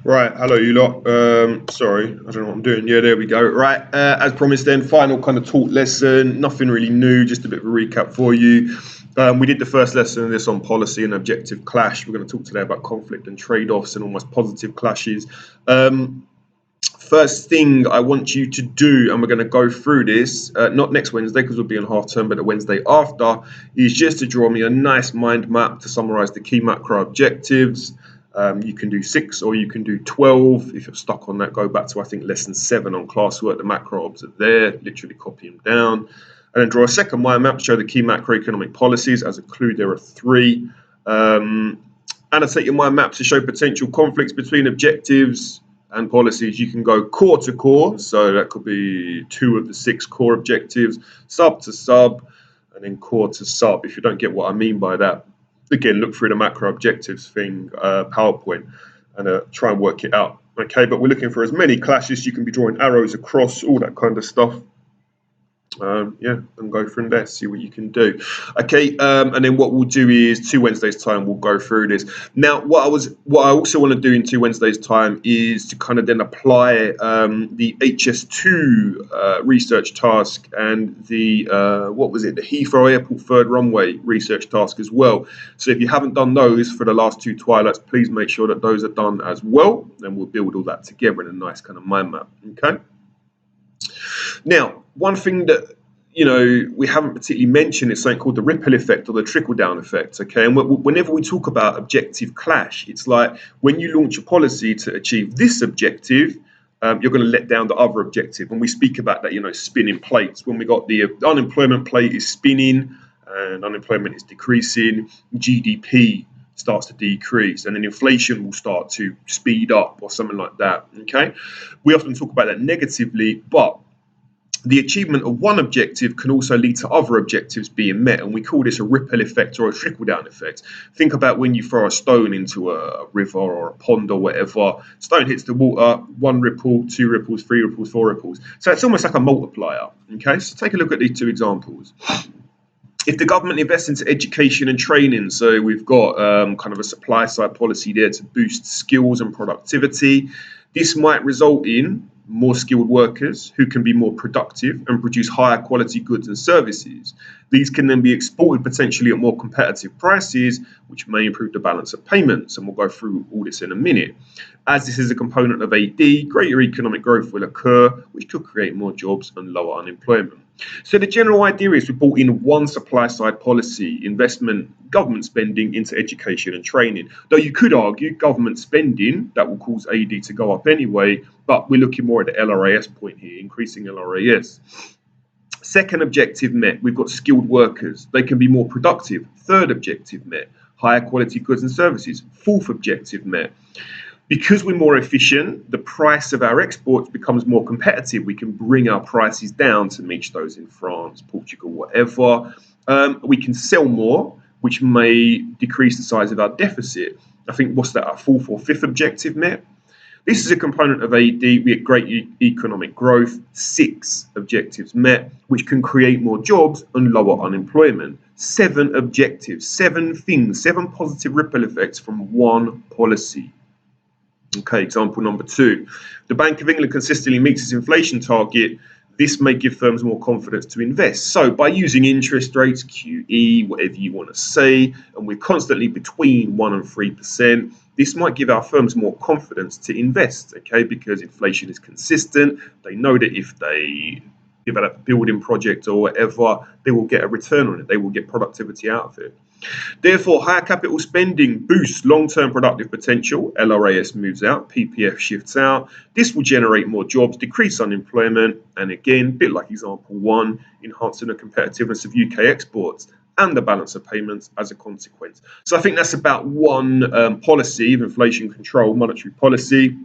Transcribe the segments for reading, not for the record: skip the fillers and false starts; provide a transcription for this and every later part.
Right, hello you lot. Sorry, I don't know what I'm doing. Yeah, there we go. Right, as promised then, final kind of talk lesson. Nothing really new, just a bit of a recap for you. We did the first lesson of this on policy and objective clash. We're going to talk today about conflict and trade-offs and almost positive clashes. First thing I want you to do, and we're going to go through this, not next Wednesday because we'll be on half term, but the Wednesday after, is just to draw me a nice mind map to summarize the key macro objectives. You can do 6 or you can do 12. If you're stuck on that, go back to, I think, lesson 7 on classwork. The macro obs are there, literally copy them down. And then draw a second mind map to show the key macroeconomic policies. As a clue, there are 3. Annotate your mind map to show potential conflicts between objectives and policies. You can go core to core, so that could be 2 of the 6 core objectives, sub to sub, and then core to sub. If you don't get what I mean by that, again, look through the macro objectives thing, PowerPoint, and try and work it out. Okay, but we're looking for as many clashes. You can be drawing arrows across, all that kind of stuff. And go from there, see what you can do. Okay, and then what we'll do is 2 Wednesdays time we'll go through this. Now, what I also want to do in 2 Wednesdays time is to kind of then apply the HS2 research task and the the Heathrow Airport third runway research task as well. So if you haven't done those for the last 2 twilights, please make sure that those are done as well, and we'll build all that together in a nice kind of mind map. Okay. Now, one thing that we haven't particularly mentioned is something called the ripple effect or the trickle-down effect. Okay, and whenever we talk about objective clash, it's like when you launch a policy to achieve this objective, you're going to let down the other objective. And we speak about that, spinning plates. When we got the unemployment plate is spinning and unemployment is decreasing, GDP starts to decrease, and then inflation will start to speed up or something like that. Okay, we often talk about that negatively, but the achievement of one objective can also lead to other objectives being met, and we call this a ripple effect or a trickle-down effect. Think about when you throw a stone into a river or a pond or whatever. Stone hits the water, 1 ripple, 2 ripples, 3 ripples, 4 ripples. So it's almost like a multiplier. Okay, so take a look at these 2 examples. If the government invests into education and training, so we've got kind of a supply side policy there to boost skills and productivity, this might result in more skilled workers who can be more productive and produce higher quality goods and services. These can then be exported potentially at more competitive prices, which may improve the balance of payments. And we'll go through all this in a minute. As this is a component of AD, greater economic growth will occur, which could create more jobs and lower unemployment. So the general idea is we brought in one supply side policy, investment, government spending into education and training. Though you could argue government spending, that will cause AD to go up anyway, but we're looking more at the LRAS point here, increasing LRAS. Second objective met, we've got skilled workers. They can be more productive. Third objective met, higher quality goods and services. Fourth objective met. Because we're more efficient, the price of our exports becomes more competitive. We can bring our prices down to match those in France, Portugal, whatever. We can sell more, which may decrease the size of our deficit. I think, what's that, our 4th or 5th objective met? This is a component of AD. We get great economic growth, 6 objectives met, which can create more jobs and lower unemployment. 7 objectives, 7 things, 7 positive ripple effects from one policy. Okay, example number 2. The Bank of England consistently meets its inflation target. This may give firms more confidence to invest. So by using interest rates, QE, whatever you want to say, and we're constantly between 1% and 3%, this might give our firms more confidence to invest, okay, because inflation is consistent. They know that if they develop a building project or whatever, they will get a return on it. They will get productivity out of it. Therefore, higher capital spending boosts long-term productive potential. LRAS moves out, PPF shifts out. This will generate more jobs, decrease unemployment, and again, a bit like example 1, enhancing the competitiveness of UK exports and the balance of payments as a consequence. So I think that's about one policy of inflation control, monetary policy,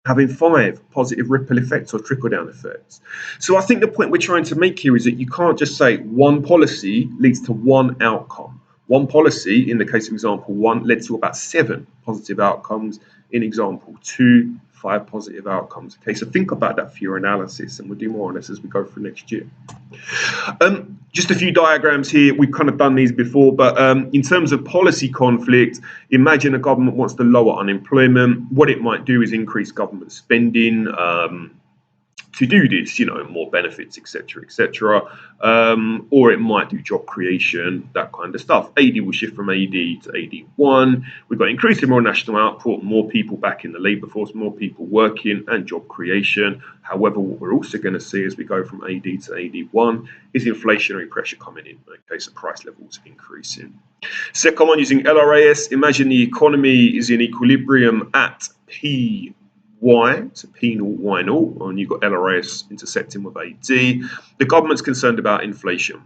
having 5 positive ripple effects or trickle-down effects. So I think the point we're trying to make here is that you can't just say one policy leads to one outcome. One policy, in the case of example 1, led to about 7 positive outcomes. In example 2, 5 positive outcomes. Okay, so think about that for your analysis, and we'll do more on this as we go through next year. Just a few diagrams here. We've kind of done these before, but in terms of policy conflict, imagine a government wants to lower unemployment. What it might do is increase government spending. To do this, more benefits, etc., or it might do job creation, that kind of stuff. AD will shift from AD to AD1. We've got increasing more national output, more people back in the labour force, more people working, and job creation. However, what we're also going to see as we go from AD to AD1 is inflationary pressure coming in. Okay, so price levels increasing. Second one, using LRAS. Imagine the economy is in equilibrium at P. Y, so P naught, Y naught, and you've got LRAS intersecting with AD. The government's concerned about inflation.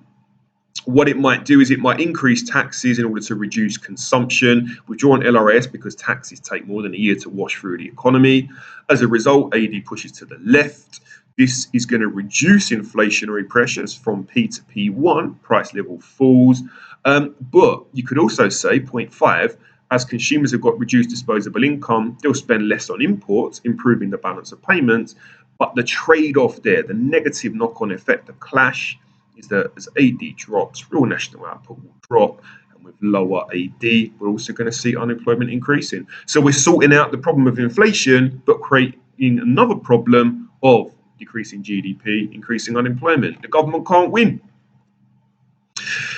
What it might do is it might increase taxes in order to reduce consumption. We draw on LRAS because taxes take more than a year to wash through the economy. As a result, AD pushes to the left. This is going to reduce inflationary pressures from P to P1. Price level falls. But you could also say 0.5, as consumers have got reduced disposable income, they'll spend less on imports, improving the balance of payments. But the trade-off there, the negative knock-on effect, the clash, is that as AD drops, real national output will drop. And with lower AD, we're also going to see unemployment increasing. So we're sorting out the problem of inflation, but creating another problem of decreasing GDP, increasing unemployment. The government can't win.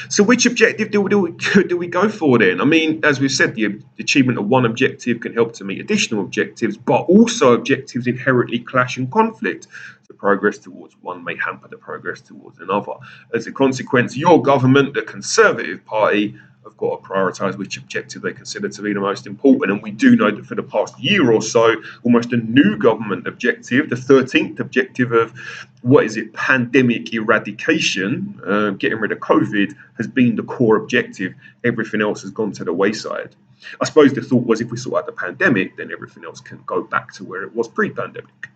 So which objective do we go for then? I mean, as we've said, the achievement of one objective can help to meet additional objectives, but also objectives inherently clash and conflict. So progress towards one may hamper the progress towards another. As a consequence, your government, the Conservative Party, have got to prioritise which objective they consider to be the most important. And we do know that for the past year or so, almost a new government objective, the 13th objective of pandemic eradication, getting rid of COVID, has been the core objective. Everything else has gone to the wayside. I suppose the thought was if we sort out the pandemic, then everything else can go back to where it was pre-pandemic.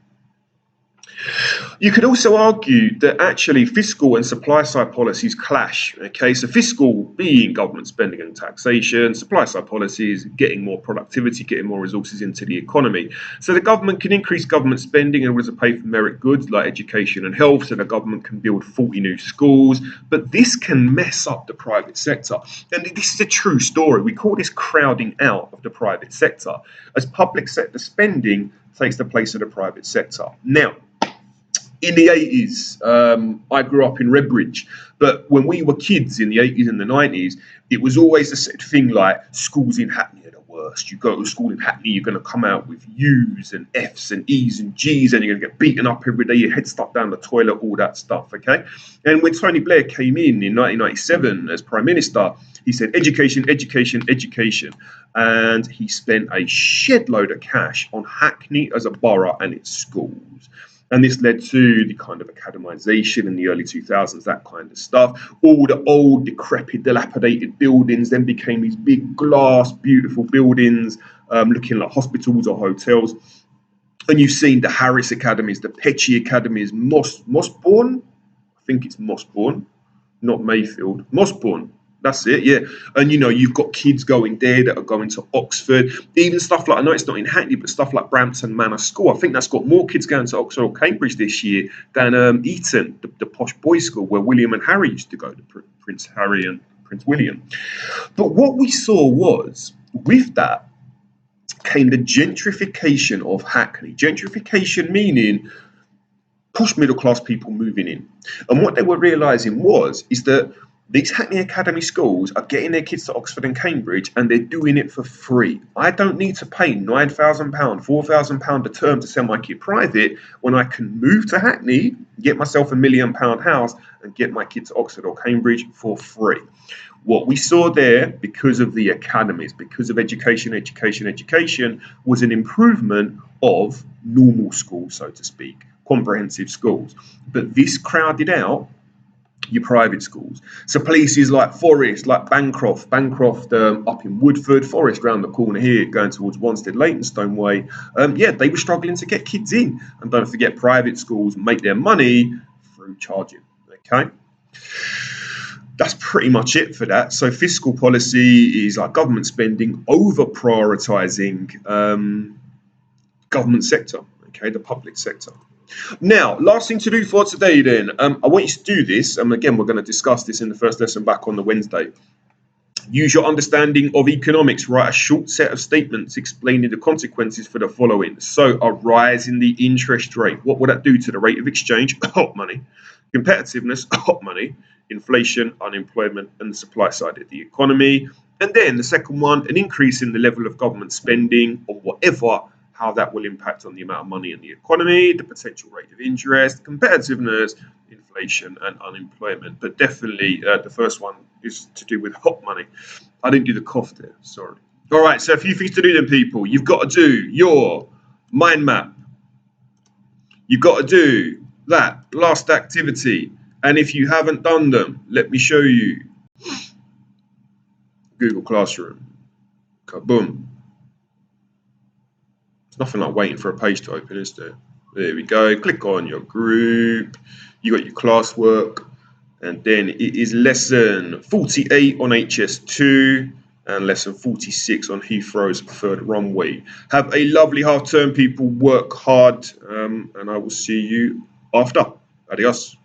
You could also argue that actually fiscal and supply side policies clash. Okay, so fiscal being government spending and taxation, supply side policies getting more productivity, getting more resources into the economy. So the government can increase government spending in order to pay for merit goods like education and health. So the government can build 40 new schools, but this can mess up the private sector. And this is a true story. We call this crowding out of the private sector as public sector spending takes the place of the private sector. Now, in the 80s, I grew up in Redbridge, but when we were kids in the 80s and the 90s, it was always a set thing like schools in Hackney are the worst. You go to school in Hackney, you're going to come out with U's and F's and E's and G's, and you're going to get beaten up every day, your head stuck down the toilet, all that stuff, okay? And when Tony Blair came in 1997 as Prime Minister, he said education, education, education. And he spent a shed load of cash on Hackney as a borough and its schools. And this led to the kind of academisation in the early 2000s, that kind of stuff. All the old, decrepit, dilapidated buildings then became these big glass, beautiful buildings, looking like hospitals or hotels. And you've seen the Harris Academies, the Petchy Academies, Mossbourne. I think it's Mossbourne, not Mayfield. Mossbourne. That's it, yeah. And, you've got kids going there that are going to Oxford. Even stuff like, I know it's not in Hackney, but stuff like Brampton Manor School. I think that's got more kids going to Oxford or Cambridge this year than Eton, the posh boys' school where William and Harry used to go, to Prince Harry and Prince William. But what we saw was, with that came the gentrification of Hackney. Gentrification meaning posh middle-class people moving in. And what they were realising is that these Hackney Academy schools are getting their kids to Oxford and Cambridge, and they're doing it for free. I don't need to pay £9,000, £4,000 a term to send my kid private when I can move to Hackney, get myself £1 million house, and get my kid to Oxford or Cambridge for free. What we saw there, because of the academies, because of education, was an improvement of normal schools, so to speak, comprehensive schools. But this crowded out your private schools. So places like Forest, like Bancroft up in Woodford, Forest round the corner here, going towards Wanstead, Leytonstone way, they were struggling to get kids in. And don't forget, private schools make their money through charging, okay? That's pretty much it for that. So fiscal policy is like government spending over prioritising government sector, okay, the public sector. Now, last thing to do for today then, I want you to do this, and again, we're going to discuss this in the first lesson back on the Wednesday. Use your understanding of economics. Write a short set of statements explaining the consequences for the following. So, a rise in the interest rate. What would that do to the rate of exchange? Hot money. Competitiveness? Hot money. Inflation, unemployment, and the supply side of the economy. And then the second one, an increase in the level of government spending or whatever, how that will impact on the amount of money in the economy, the potential rate of interest, competitiveness, inflation, and unemployment. But definitely the first one is to do with hot money. I didn't do the cough there, sorry. All right, so a few things to do then, people. You've got to do your mind map. You've got to do that last activity. And if you haven't done them, let me show you. Google Classroom. Kaboom. It's nothing like waiting for a page to open, is there? There we go. Click on your group. You got your classwork. And then it is lesson 48 on HS2 and lesson 46 on Heathrow's third runway. Have a lovely half term, people. Work hard. And I will see you after. Adios.